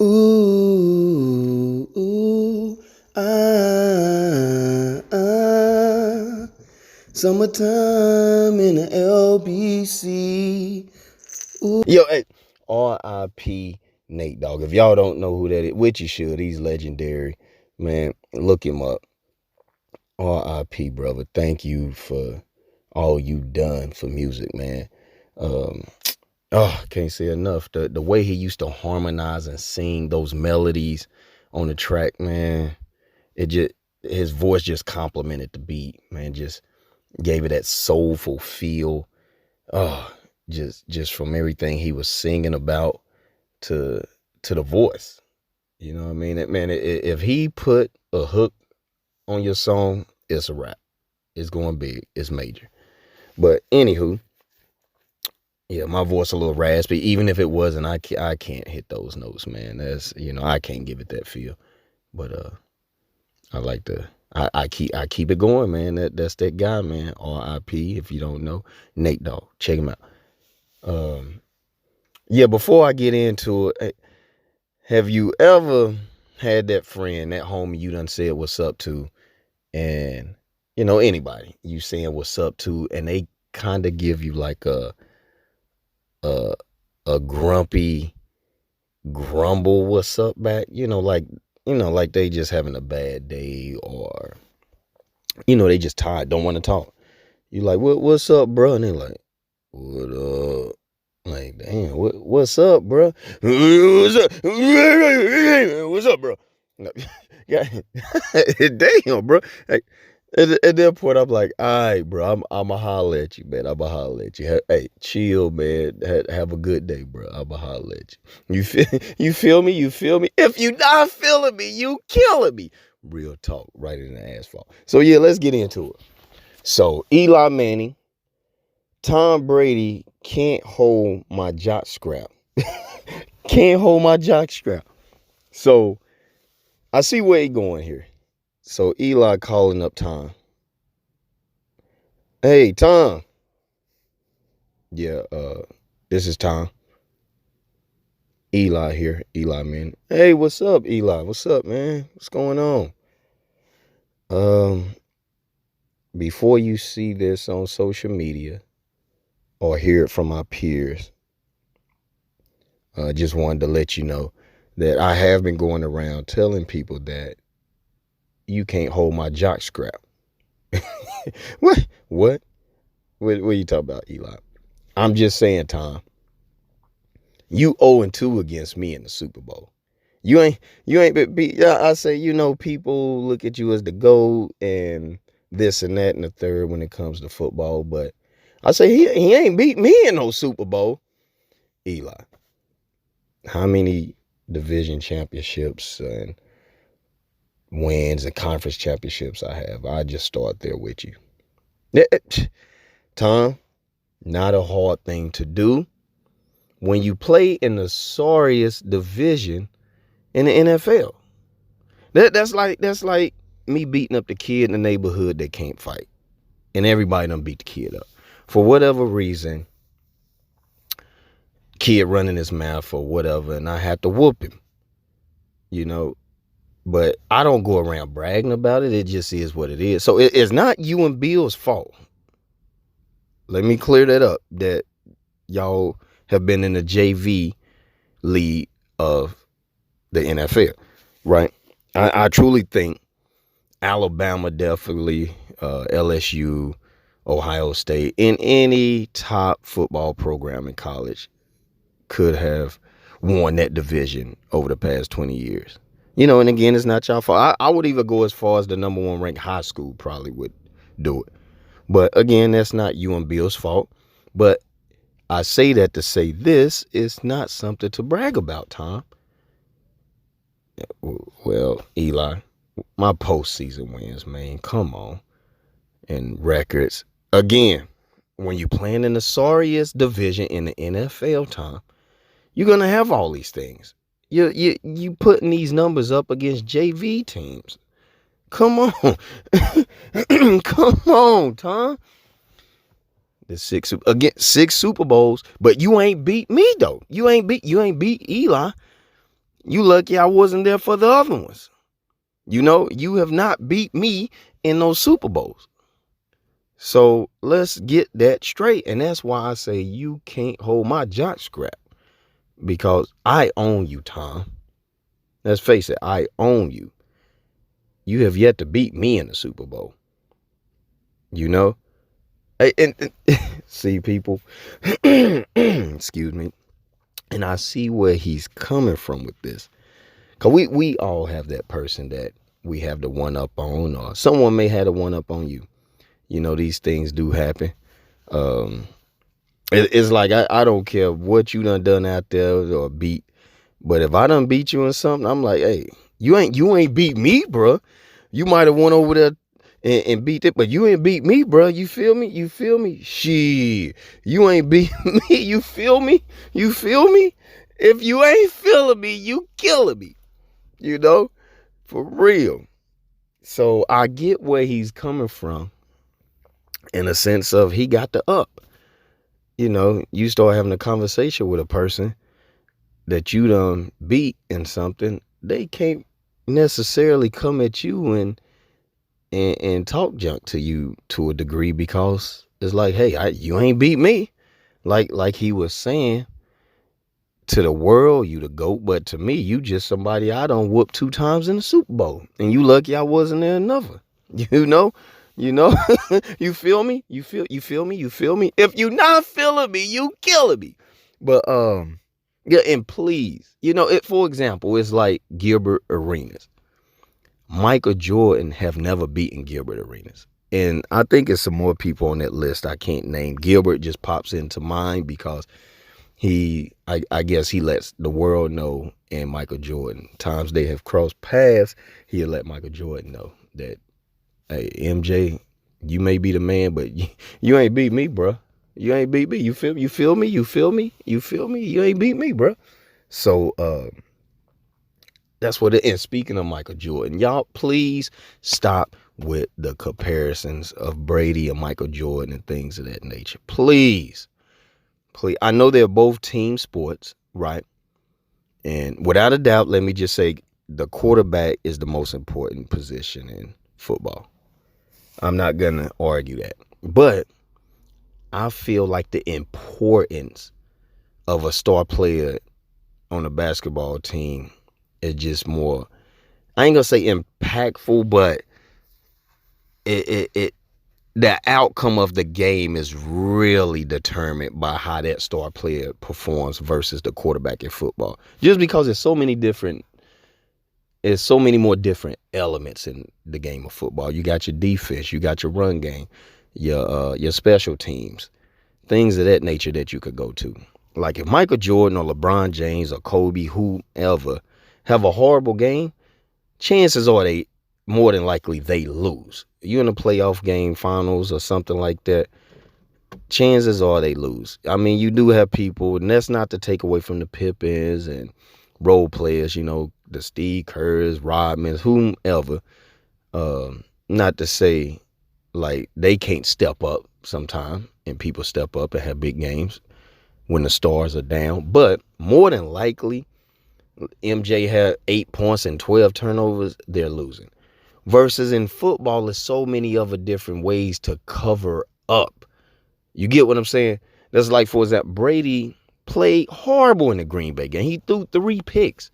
Ooh, ooh, ah. Summertime in the LBC. Ooh. Yo, hey, R.I.P. Nate, dog. If y'all don't know who that is, which you should, he's legendary. Man, look him up. R.I.P. brother. Thank you for all you done for music, man. Um, can't say enough. The way he used to harmonize and sing those melodies on the track, man. It just his voice just complemented the beat, man. Just gave it that soulful feel. Oh, just from everything he was singing about to the voice. You know what I mean? If he put a hook on your song, it's a wrap. It's going big. It's major. But anywho, yeah, my voice a little raspy. Even if it wasn't, I can't hit those notes, man. That's I can't give it that feel. But I like to I keep it going, man. That's that guy, man. R.I.P. If you don't know, Nate Dogg, check him out. Yeah. Before I get into it, have you ever had that friend, that homie you done said what's up to, and anybody you saying what's up to, and they kind of give you like a a grumpy grumble what's up back, like they just having a bad day, or they just tired, don't want to talk. You like, what's up, bro? And they like, what up? Like, damn, what's up, bro? What's up? What's up, bro? Yeah, damn, bro. Like, at that point, I'm like, all right, bro, I'ma holler at you, man. I'ma holler at you. Hey, chill, man. Have a good day, bro. I'ma holler at you. You feel me? You feel me? If you not feeling me, you killing me. Real talk, right in the asphalt. So yeah, let's get into it. So Eli Manning, Tom Brady can't hold my jock scrap. Can't hold my jock scrap. So I see where he going here. So Eli calling up Tom. Hey, Tom. Yeah, this is Tom. Eli here. Eli, man. Hey, what's up, Eli? What's up, man? What's going on? Um, Before you see this on social media or hear it from my peers, just wanted to let you know that I have been going around telling people that you can't hold my jock scrap. What? What are you talking about, Eli? I'm just saying, Tom. You 0-2 against me in the Super Bowl. You ain't beat. I say, people look at you as the GOAT and this and that and the third when it comes to football, but I say he ain't beat me in no Super Bowl. Eli, how many division championships and wins and conference championships I have? I just start there with you. Tom, not a hard thing to do when you play in the sorriest division in the NFL. That's like me beating up the kid in the neighborhood that can't fight. And everybody done beat the kid up. For whatever reason, kid running his mouth or whatever, and I had to whoop him. But I don't go around bragging about it. It just is what it is. So it's not you and Bill's fault. Let me clear that up, that y'all have been in the JV league of the NFL, right? I truly think Alabama definitely, LSU, Ohio State, in any top football program in college could have won that division over the past 20 years. And again, it's not y'all fault. I would even go as far as the number one ranked high school probably would do it. But again, that's not you and Bill's fault. But I say that to say this is not something to brag about, Tom. Well, Eli, my postseason wins, man. Come on. And records. Again, when you're playing in the sorriest division in the NFL, Tom, you're gonna have all these things. You putting these numbers up against JV teams. Come on. Come on, Tom. The six Super Bowls, but you ain't beat me though. You ain't beat Eli. You lucky I wasn't there for the other ones. You know, you have not beat me in those Super Bowls. So let's get that straight. And that's why I say you can't hold my jock scrap, because I own you, Tom. Let's face it, I own you. You have yet to beat me in the Super Bowl. You know? And see, people, excuse me, and I see where he's coming from with this. Because we all have that person that we have the one up on, or someone may have the one up on you. You know, these things do happen. It's like, I don't care what you done out there or beat, but if I done beat you in something, I'm like, hey, you ain't beat me, bro. You might have went over there and beat it, but you ain't beat me, bro. You feel me? You feel me? Shit, you ain't beat me. You feel me? You feel me? If you ain't feeling me, you killing me. You know, for real. So I get where he's coming from, in a sense of he got the up. You know, you start having a conversation with a person that you done beat in something, they can't necessarily come at you and talk junk to you to a degree, because it's like, hey, you ain't beat me. Like he was saying, to the world, you the GOAT, but to me, you just somebody I done whooped 2 times in the Super Bowl, and you lucky I wasn't there another. You know, you feel me? You feel me? You feel me? If you not feeling me, you killing me. But yeah, and please, for example, it's like Gilbert Arenas. Michael Jordan have never beaten Gilbert Arenas. And I think it's some more people on that list I can't name. Gilbert just pops into mind because I guess he lets the world know, and Michael Jordan, times they have crossed paths, he'll let Michael Jordan know that, hey, MJ, you may be the man, but you ain't beat me, bro. You ain't beat me. You feel me? You feel me? You feel me? You feel me? You ain't beat me, bro. So that's what it is. And speaking of Michael Jordan, y'all please stop with the comparisons of Brady and Michael Jordan and things of that nature. Please. I know they're both team sports, right? And without a doubt, let me just say, the quarterback is the most important position in football. I'm not going to argue that. But I feel like the importance of a star player on a basketball team is just more, I ain't going to say impactful, but the outcome of the game is really determined by how that star player performs versus the quarterback in football. Just because there's so many more different elements in the game of football. You got your defense, you got your run game, your special teams, things of that nature that you could go to. Like if Michael Jordan or LeBron James or Kobe, whoever, have a horrible game, chances are they more than likely they lose. You in a playoff game, finals or something like that, chances are they lose. I mean, you do have people, and that's not to take away from the Pippins and role players, the Steve Kerrs, Rodmans, whomever. Not to say like they can't step up sometime, and people step up and have big games when the stars are down. But more than likely, MJ had 8 points and 12 turnovers, they're losing. Versus in football, there's so many other different ways to cover up. You get what I'm saying? That's like, for example, Brady played horrible in the Green Bay game. He threw 3 picks.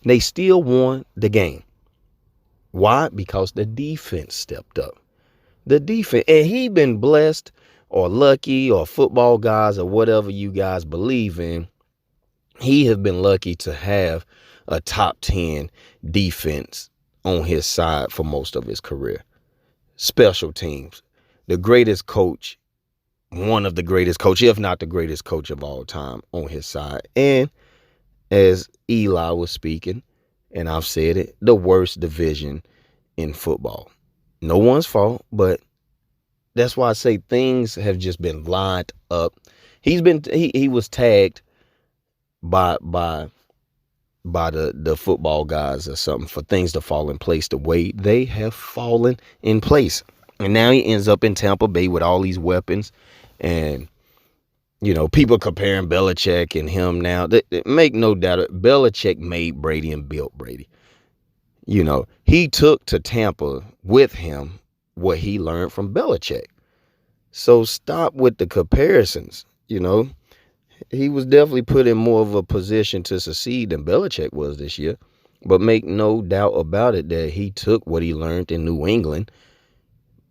They still won the game. Why? Because the defense stepped up. The defense. And he been blessed or lucky, or football guys or whatever you guys believe in, he have been lucky to have a top 10 defense on his side for most of his career. Special teams. The greatest coach, one of the greatest coach, if not the greatest coach of all time, on his side. And as Eli was speaking, and I've said it, the worst division in football. No one's fault, but that's why I say things have just been lined up. He was tagged by the football guys or something for things to fall in place the way they have fallen in place. And now he ends up in Tampa Bay with all these weapons, and People comparing Belichick and him now. Make no doubt, Belichick made Brady and built Brady. He took to Tampa with him what he learned from Belichick. So stop with the comparisons. He was definitely put in more of a position to succeed than Belichick was this year. But make no doubt about it that he took what he learned in New England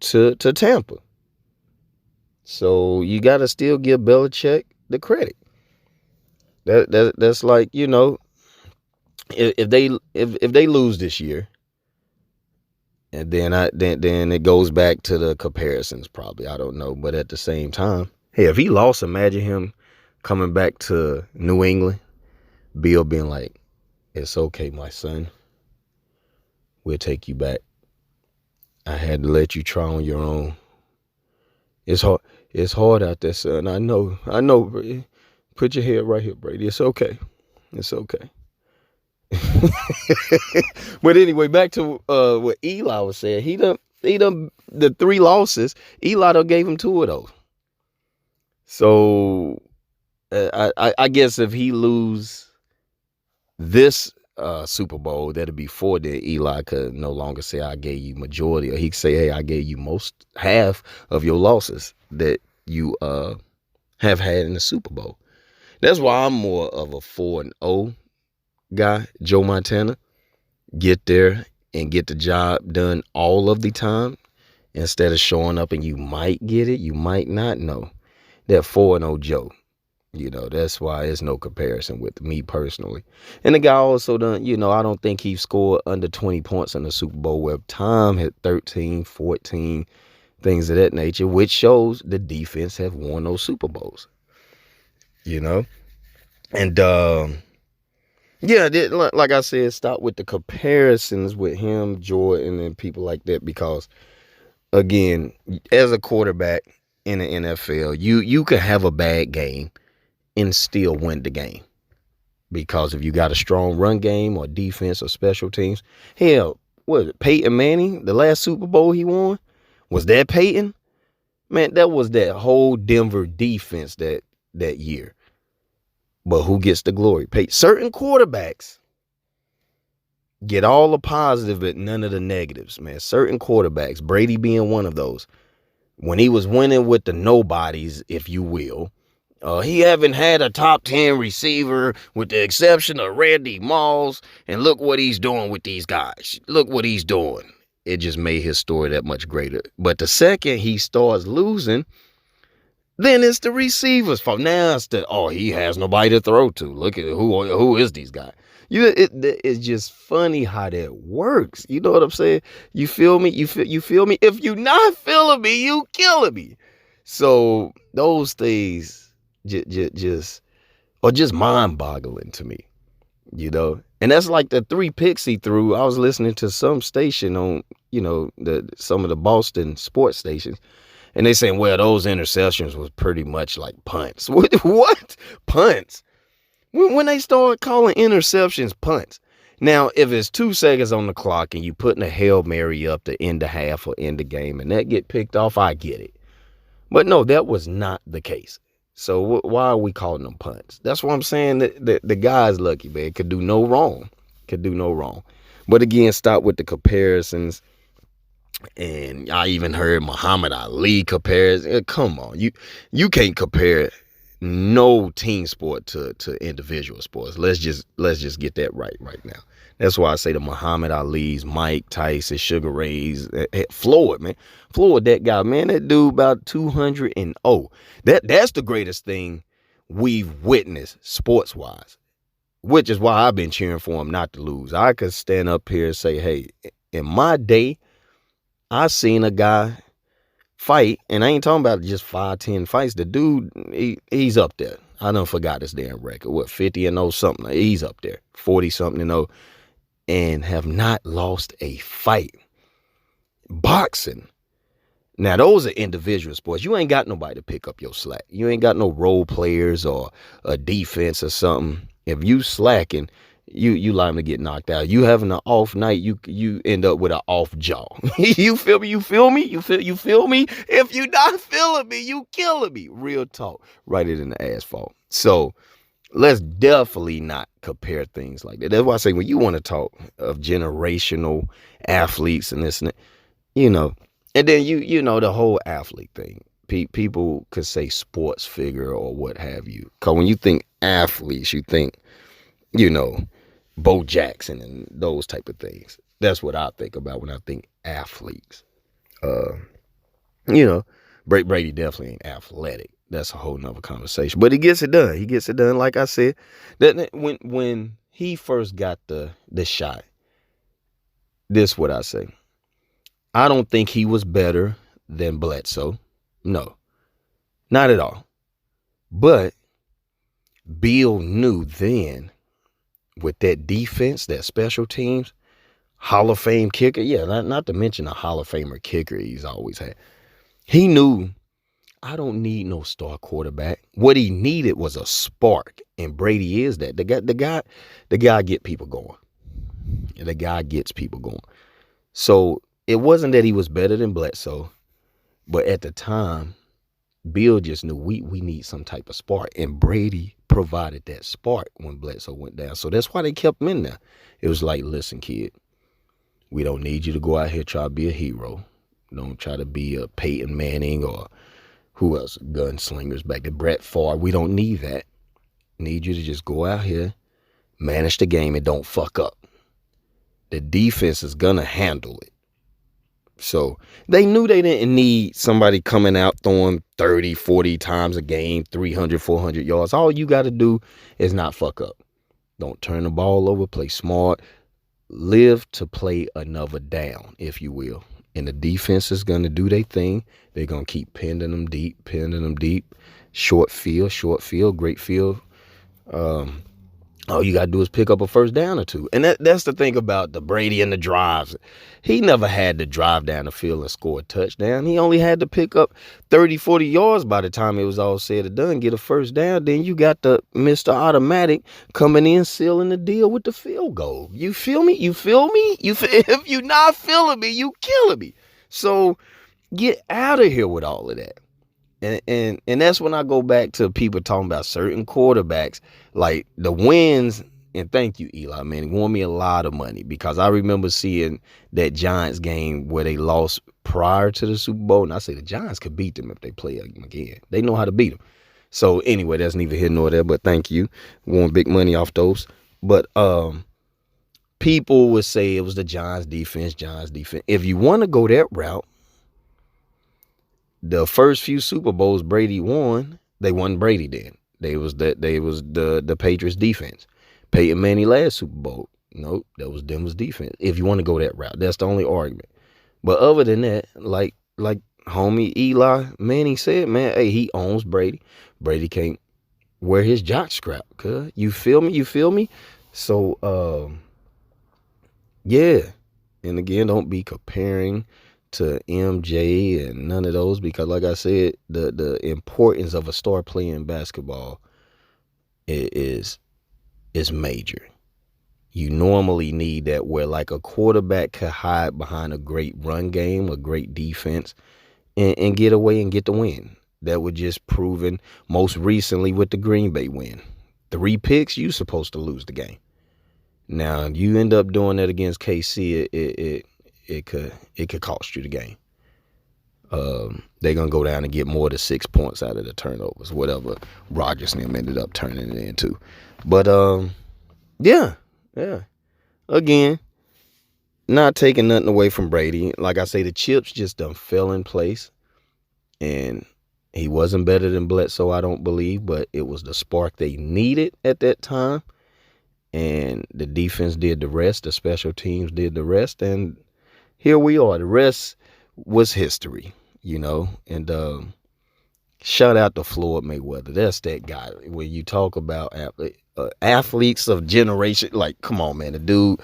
to Tampa. So you got to still give Belichick the credit. That's like, if they lose this year, and then it goes back to the comparisons probably. I don't know, but at the same time, hey, if he lost, imagine him coming back to New England, Bill being like, "It's okay, my son. We'll take you back. I had to let you try on your own. It's hard. It's hard out there, son. I know. Brady. Put your head right here, Brady. It's okay. It's okay." But anyway, back to what Eli was saying. He done the 3 losses. Eli done gave him 2 of those. So I guess if he lose this Super Bowl, that'll be 4. Then Eli could no longer say I gave you majority, or he could say, hey, I gave you half of your losses that you have had in the Super Bowl. That's why I'm more of a 4-0 guy, Joe Montana. Get there and get the job done all of the time instead of showing up and you might get it, you might not. No, that 4-0 Joe. That's why there's no comparison with me personally. And the guy also done, I don't think he scored under 20 points in the Super Bowl, where Tom had 13, 14, things of that nature, which shows the defense have won those Super Bowls. And yeah, like I said, stop with the comparisons with him, Jordan, and people like that, because, again, as a quarterback in the NFL, you can have a bad game and still win the game, because if you got a strong run game or defense or special teams. Hell, what was it, Peyton Manning, the last Super Bowl he won? Was that Peyton? Man, that was that whole Denver defense that year. But who gets the glory? Certain quarterbacks get all the positive but none of the negatives, man. Certain quarterbacks, Brady being one of those, when he was winning with the nobodies, if you will, he haven't had a top 10 receiver with the exception of Randy Moss, and look what he's doing with these guys. Look what he's doing. It just made his story that much greater. But the second he starts losing, then it's the receiver's fault. Now it's he has nobody to throw to. Look at who is these guys. It's just funny how that works. You know what I'm saying? You feel me? You feel me? If you not feeling me, you killing me. So those things just mind-boggling to me. And that's like the 3 picks he threw. I was listening to some station on some of the Boston sports stations. And they saying, well, those interceptions was pretty much like punts. What? Punts? When they start calling interceptions punts. Now, if it's 2 seconds on the clock and you putting a Hail Mary up to end the half or end the game and that get picked off, I get it. But no, that was not the case. So why are we calling them punts? That's what I'm saying. The guy's lucky, man. Could do no wrong. But again, stop with the comparisons. And I even heard Muhammad Ali compares. Come on, you can't compare no team sport to individual sports. Let's just get that right now. That's why I say the Muhammad Ali's, Mike Tyson, Sugar Ray's, Floyd, man. Floyd, that guy, man, that dude about 200-0. That's the greatest thing we've witnessed sports wise, which is why I've been cheering for him not to lose. I could stand up here and say, hey, in my day, I seen a guy fight, and I ain't talking about just 5-10 fights. The dude, he's up there. I done forgot his damn record. What, 50-0 something? He's up there, 40-something, and have not lost a fight. Boxing. Now, those are individual sports. You ain't got nobody to pick up your slack. You ain't got no role players or a defense or something. If you slacking, you liable to get knocked out. You having an off night, you end up with an off jaw. You feel me? You feel me? You feel me? If you not feeling me, you killing me. Real talk. Write it in the asphalt. So let's definitely not compare things like that. That's why I say when you want to talk of generational athletes and this and that, you know, and then you know the whole athlete thing. People could say sports figure or what have you. Cause when you think athletes, you think, you know, Bo Jackson and those type of things. That's what I think about when I think athletes. Uh, you know, Brady definitely ain't athletic. That's a whole nother conversation. But he gets it done. He gets it done. Like I said, that when he first got the shot, this what I say. I don't think he was better than Bledsoe. No, not at all. But Bill knew then with that defense, that special teams, Hall of Fame kicker. Yeah, not to mention a Hall of Famer kicker he's always had. He knew I don't need no star quarterback. What he needed was a spark, and Brady is that. The guy get people going. The guy gets people going. So it wasn't that he was better than Bledsoe, but at the time, Bill just knew we need some type of spark, and Brady provided that spark when Bledsoe went down. So that's why they kept him in there. It was like, listen, kid, we don't need you to go out here try to be a hero. Don't try to be a Peyton Manning or who else? Gunslingers back there. Brett Favre. We don't need that. Need you to just go out here, manage the game, and don't fuck up. The defense is going to handle it. So they knew they didn't need somebody coming out throwing 30, 40 times a game, 300, 400 yards. All you got to do is not fuck up. Don't turn the ball over. Play smart. Live to play another down, if you will. And the defense is going to do their thing. They're going to keep pinning them deep. Short field, great field. All you got to do is pick up a first down or two. And that's the thing about the Brady and the drives. He never had to drive down the field and score a touchdown. He only had to pick up 30, 40 yards by the time it was all said and done, get a first down. Then you got the Mr. Automatic coming in, sealing the deal with the field goal. You feel me? If you not feeling me, you killing me. So get out of here with all of that. And that's when I go back to people talking about certain quarterbacks, like the wins. And thank you, Eli Manning, won me a lot of money because I remember seeing that Giants game where they lost prior to the Super Bowl. And I say the Giants could beat them if they play them again. They know how to beat them. So anyway, that's neither here nor there, but thank you. Won big money off those. But people would say it was the Giants defense. If you want to go that route, the first few Super Bowls Brady won, they won Brady then. They was the Patriots defense. Peyton Manning last Super Bowl. Nope, that was Denver's defense. If you want to go that route, that's the only argument. But other than that, like homie Eli Manning said, man, hey, he owns Brady. Brady can't wear his jock scrap. Cuz you feel me? So yeah. And again, don't be comparing to MJ and none of those because like I said, the importance of a star playing basketball is major. You normally need that where like a quarterback could hide behind a great run game, a great defense, and get away and get the win. That was just proven most recently with the Green Bay win. 3 picks, you supposed to lose the game. Now you end up doing that against KC, it could cost you the game. They're gonna go down and get more than 6 points out of the turnovers, whatever Rodgers and them ended up turning it into. But yeah. Again, not taking nothing away from Brady. Like I say, the chips just done fell in place, and he wasn't better than Bledsoe, I don't believe, but it was the spark they needed at that time. And the defense did the rest. The special teams did the rest. And here we are. The rest was history, you know. And shout out to Floyd Mayweather. That's that guy. When you talk about athletes of generation, like, come on, man. The dude,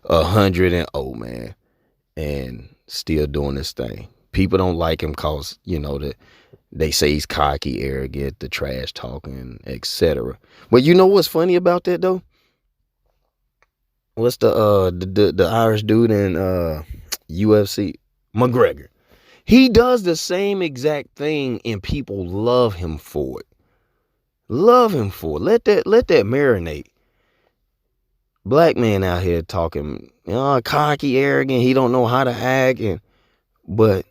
100 man. And still doing this thing. People don't like him because, you know, they say he's cocky, arrogant, the trash talking, etc. But you know what's funny about that, though? what's the Irish dude in UFC? McGregor. He does the same exact thing and people love him for it. Love him for it. Let that marinate. Black man out here talking, cocky, arrogant. He don't know how to act, but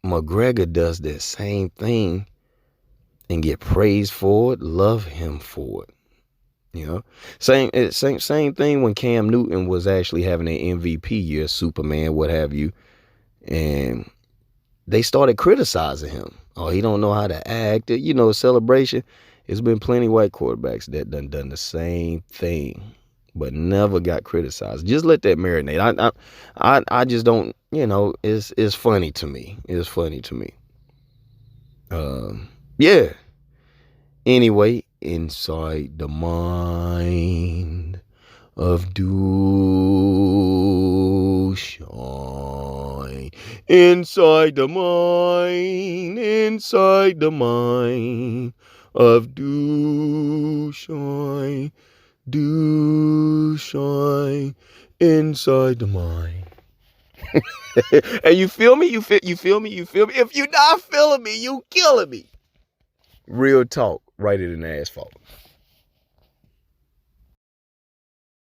McGregor does that same thing and get praised for it. Love him for it. Same thing when Cam Newton was actually having an MVP year, Superman, what have you, and they started criticizing him. Oh, he don't know how to act. Celebration. There's been plenty white quarterbacks that done the same thing, but never got criticized. Just let that marinate. I just don't. It's funny to me. It's funny to me. Yeah. Anyway, inside the mind of Doshine. Inside the mind of Doshine. Doshine. Inside the mind. Hey, you feel me? You feel me? If you not feeling me, you killing me. Real talk. Write it in the asphalt.